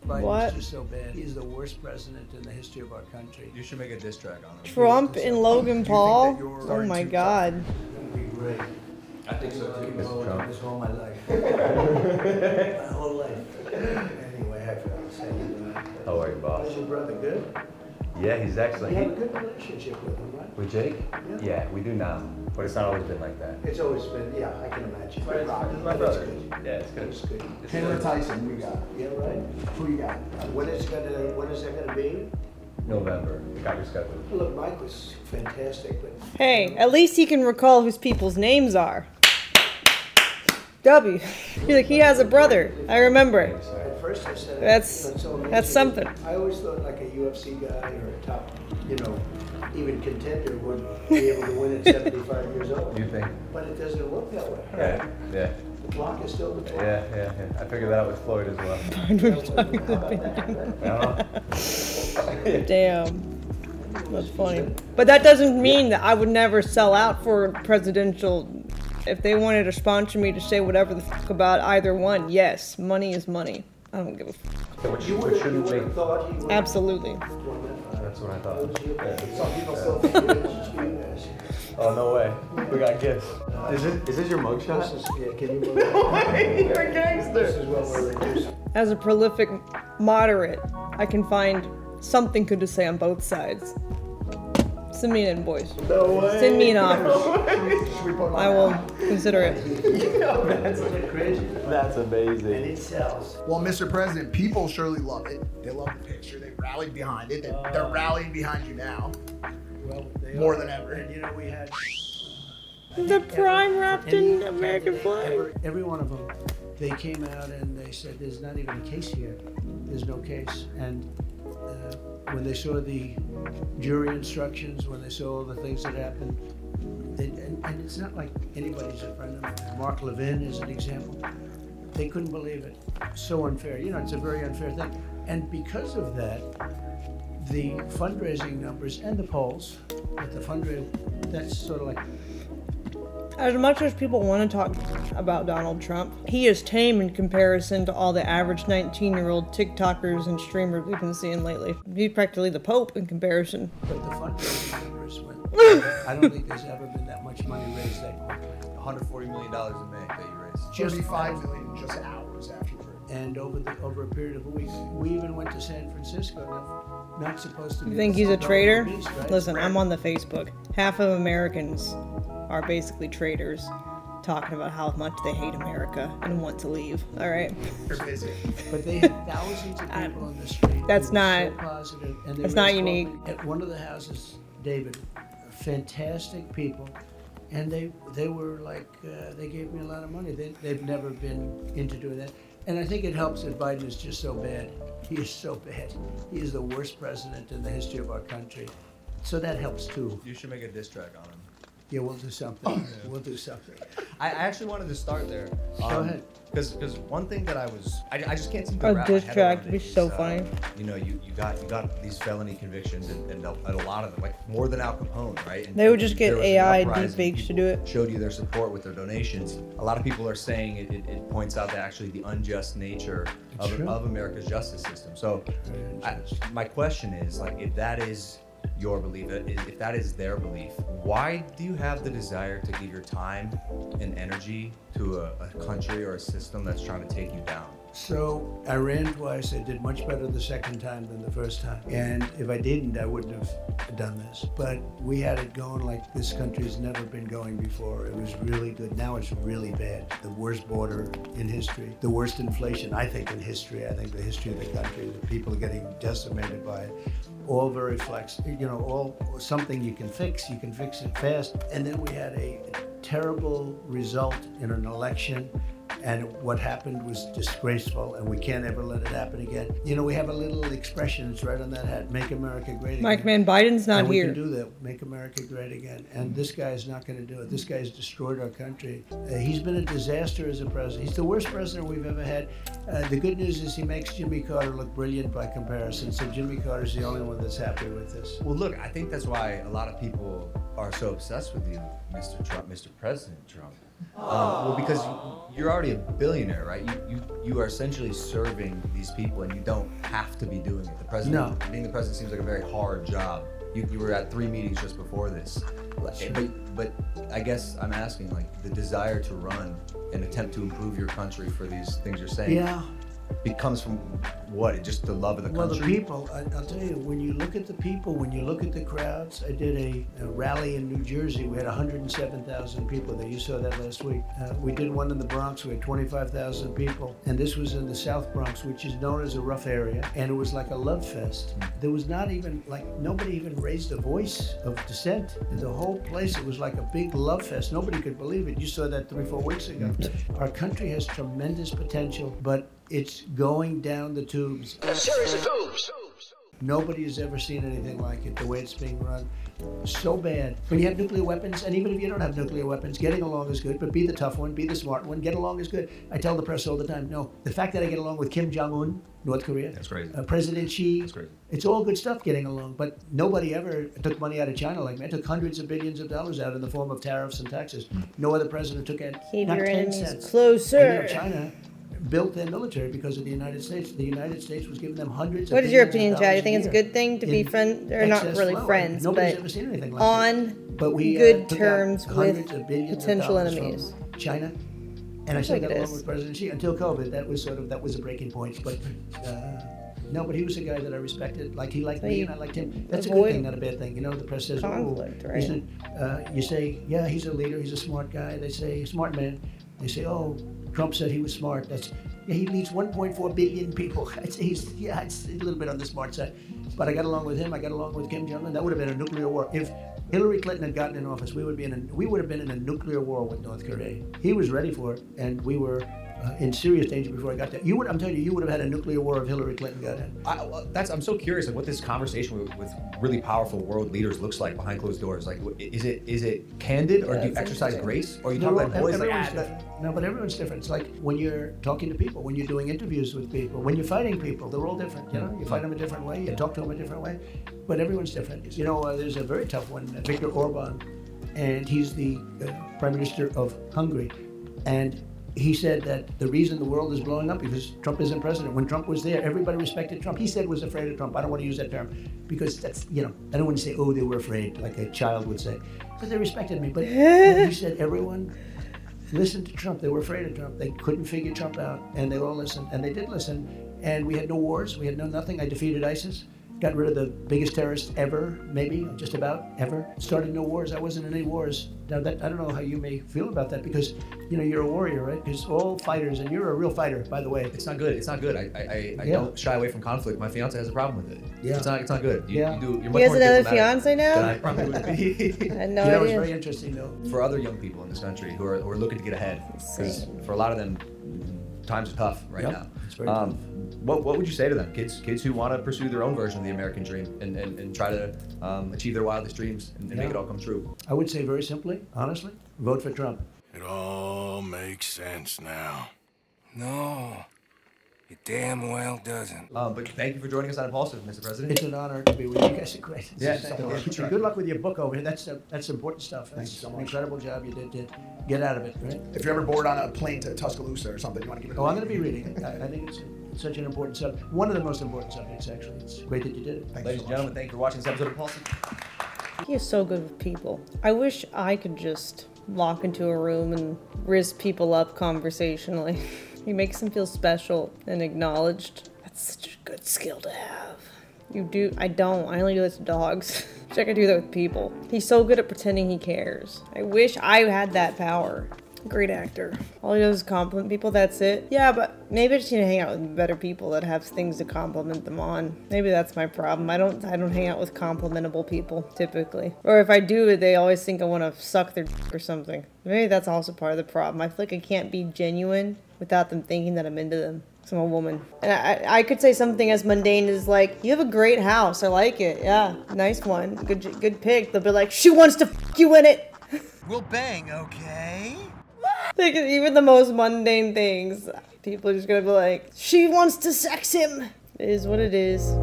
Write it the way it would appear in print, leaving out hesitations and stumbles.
Biden's just so bad. He's the worst president in the history of our country. You should make a diss track on him. Trump and Logan Paul? Oh my God. That would be great. I think so too, Mr. Trump. This all my life. My whole life. Anyway, I forgot to say. How are you, boss? How's your brother? Good? Yeah, he's excellent. You have a good relationship with him, right? With Jake? Yeah. Yeah, we do now. But it's not always been like that. It's always been, yeah, I can imagine. This is my brother. Yeah, it's good. It's good. Taylor Tyson, we got. Yeah, right. Who you got? When is that gonna be? November. It got rescheduled. Look, Mike was fantastic, but Hey, at least he can recall whose people's names are. W. You're like, he has a brother. I remember. at first I said That's something. I always thought like a UFC guy or a top, even contender would be able to win at 75 years old. You think? But it doesn't work that way. Yeah, yeah. The clock is still the clock. Yeah. I figured that out with Floyd as well. Damn. That's funny. But that doesn't mean that I would never sell out for presidential. If they wanted to sponsor me to say whatever the fuck about either one, yes, money is money. I don't give a fuck. You would have thought he would. Absolutely. That's what I thought. Some people still think it is you guys. Oh, no way. We got gifts. Is this your mugshot? Can you believe it? You're a gangster. This is what we're reducing. As a prolific moderate, I can find something good to say on both sides. Send me an invoice. No way. Send me an offer. No I will consider it. That's crazy. That's amazing. And it sells. Well, Mr. President, people surely love it. They love the picture. They rallied behind it. They're rallying behind you now. Well, More than ever. And we had The prime wrapped in American flag. Every one of them, they came out and they said, "There's not even a case here. There's no case." And when they saw the jury instructions, when they saw all the things that happened, and it's not like anybody's a friend of mine. Mark Levin is an example. They couldn't believe it. So unfair. It's a very unfair thing. And because of that, the fundraising numbers and the polls, but the fundraising, that's sort of like. As much as people want to talk about Donald Trump, he is tame in comparison to all the average 19-year-old TikTokers and streamers we've been seeing lately. He's practically the Pope in comparison. But the fundraising numbers went. I don't think there's ever been that much money raised that quickly. $140 million in May that you raised. Just 35 million just hours afterward. And over a period of a week, we even went to San Francisco. Not supposed to be. You think he's a traitor? Beast, right? Listen, I'm on the Facebook. Half of Americans are basically traitors, talking about how much they hate America and want to leave. All right. But they had thousands of people on the street. That's who not. were so positive, and they That's not raised unique. At one of the houses, David, fantastic people, and they were like they gave me a lot of money. They've never been into doing that, and I think it helps that Biden is just so bad. He is so bad. He is the worst president in the history of our country. So that helps too. You should make a diss track on him. Yeah, we'll do something. We'll do something. I actually wanted to start there. Go ahead. Because one thing that I just can't seem to A wrap my diss head track around would be it so is, funny. You got these felony convictions and a lot of them, like more than Al Capone, right? And They would just get there was an AI uprising, deepfakes to people do it. Showed you their support with their donations. A lot of people are saying it points out that actually the unjust nature of America's justice system. So my question is, like, if that is your belief, if that is their belief, why do you have the desire to give your time and energy to a country or a system that's trying to take you down? So I ran twice. I did much better the second time than the first time. And if I didn't, I wouldn't have done this. But we had it going like this country's never been going before. It was really good. Now it's really bad. The worst border in history. The worst inflation, I think, in history. I think the history of the country. The people are getting decimated by it. All very flexible, all something you can fix. You can fix it fast. And then we had a terrible result in an election. And what happened was disgraceful, and we can't ever let it happen again. We have a little expression, it's right on that hat, make America great again. Mike, man, Biden's not and here. We can do that, make America great again. And this guy's not going to do it. This guy's destroyed our country. He's been a disaster as a president. He's the worst president we've ever had. The good news is he makes Jimmy Carter look brilliant by comparison, so Jimmy Carter's the only one that's happy with this. Well, look, I think that's why a lot of people are so obsessed with you, Mr. Trump, Mr. President Trump? Well, because you're already a billionaire, right? You are essentially serving these people, and you don't have to be doing it. The president, being the president, seems like a very hard job. You were at 3 meetings just before this, but I guess I'm asking, like, the desire to run and attempt to improve your country for these things you're saying. Yeah. It comes from what? Just the love of the country? Well, the people, I'll tell you, when you look at the people, when you look at the crowds, I did a rally in New Jersey. We had 107,000 people there. You saw that last week. We did one in the Bronx. We had 25,000 people. And this was in the South Bronx, which is known as a rough area. And it was like a love fest. There was not even, like, nobody even raised a voice of dissent. In the whole place, it was like a big love fest. Nobody could believe it. You saw that 3-4 weeks ago. Our country has tremendous potential, but it's going down the tubes. A series of tubes. Nobody has ever seen anything like it, the way it's being run. So bad. When you have nuclear weapons, and even if you don't have nuclear weapons, getting along is good, but be the tough one, be the smart one, get along is good. I tell the press all the time, no, the fact that I get along with Kim Jong-un, North Korea, that's crazy. President Xi, that's crazy. It's all good stuff getting along, but nobody ever took money out of China like me. I took hundreds of billions of dollars out in the form of tariffs and taxes. No other president took it. Keep not your 10 enemies cents. closer. And, China built their military because of the United States. The United States was giving them hundreds What of is your billions of opinion, Chad? You dollars think it's a good thing to be friends, or not excess really flow. friends, Nobody's but ever seen anything like on but we, good took out terms with hundreds of billions of potential dollars enemies? from China. And I said like that it along is. with President Xi until COVID. That was a breaking point. But no, but he was a guy that I respected. Like he liked me and I liked him. That's a good avoid thing, not a bad thing. You know, the press says, conflict, oh, right? isn't, you say, yeah, he's a leader, he's a smart guy. They say, smart man. They say, oh, Trump said he was smart. That's yeah, he leads 1.4 billion people. It's a little bit on the smart side. But I got along with him. I got along with Kim Jong-un. That would have been a nuclear war. If Hillary Clinton had gotten in office, we would have been in a nuclear war with North Korea. He was ready for it, and we were in serious danger before I got there. I'm telling you, you would have had a nuclear war if Hillary Clinton got in. I'm so curious, like, what this conversation with really powerful world leaders looks like behind closed doors. Like, is it candid, or do you exercise grace, or you talk like boys? No, but everyone's different. It's like when you're talking to people, when you're doing interviews with people, when you're fighting people, they're all different. You know, you fight them a different way, you talk to them a different way, but everyone's different. You know, there's a very tough one, Viktor Orban, and he's the Prime Minister of Hungary, and he said that the reason the world is blowing up because Trump isn't president. When Trump was there, everybody respected Trump. He said was afraid of Trump. I don't want to use that term because that's, you know, I don't want to say, oh, they were afraid, like a child would say. But they respected me. But he said everyone listened to Trump. They were afraid of Trump. They couldn't figure Trump out, and they all listened, and they did listen. And we had no wars. We had no nothing. I defeated ISIS. Got rid of the biggest terrorist ever, maybe, just about ever. Started no wars. I wasn't in any wars. Now, that I don't know how you may feel about that because, you know, you're a warrior, right? Because all fighters, and you're a real fighter, by the way. It's not good. It's not good. I don't shy away from conflict. My fiance has a problem with it. Yeah. It's not good. You're much He has more another diplomatic fiance now? than I probably would be. I had no You know, it's idea. very interesting, though. For other young people in this country who are looking to get ahead, because for a lot of them, times are tough right now. It's very tough. What would you say to them, kids who want to pursue their own version of the American dream and try to achieve their wildest dreams and make it all come true? I would say very simply, honestly, vote for Trump. It all makes sense now. No, it damn well doesn't. But thank you for joining us on Impulsive, Mr. President. It's an honor to be with you. You guys are great. Yeah, Thank you. Good luck with your book over here. That's important stuff. That's an incredible job you did to get out of it, right? If you're ever bored on a plane to Tuscaloosa or something, you want to give it. Oh, I'm going to be reading it. I think it's such an important subject. One of the most important subjects, actually. It's great that you did it. Thanks Ladies so and much. gentlemen, thank you for watching this episode of Impulsive. He is so good with people. I wish I could just walk into a room and riz people up conversationally. He makes them feel special and acknowledged. That's such a good skill to have. You do. I don't. I only do this to dogs. Wish I could do that with people. He's so good at pretending he cares. I wish I had that power. Great actor. All he does is compliment people, that's it. Yeah, but maybe I just need to hang out with better people that have things to compliment them on. Maybe that's my problem. I don't hang out with complimentable people, typically. Or if I do, they always think I want to suck their dick or something. Maybe that's also part of the problem. I feel like I can't be genuine without them thinking that I'm into them. So I'm a woman. And I could say something as mundane as like, you have a great house, I like it. Yeah, nice one. Good pick. They'll be like, she wants to fuck you in it. We'll bang, okay? Like, even the most mundane things, people are just gonna be like, she wants to sex him. It is what it is.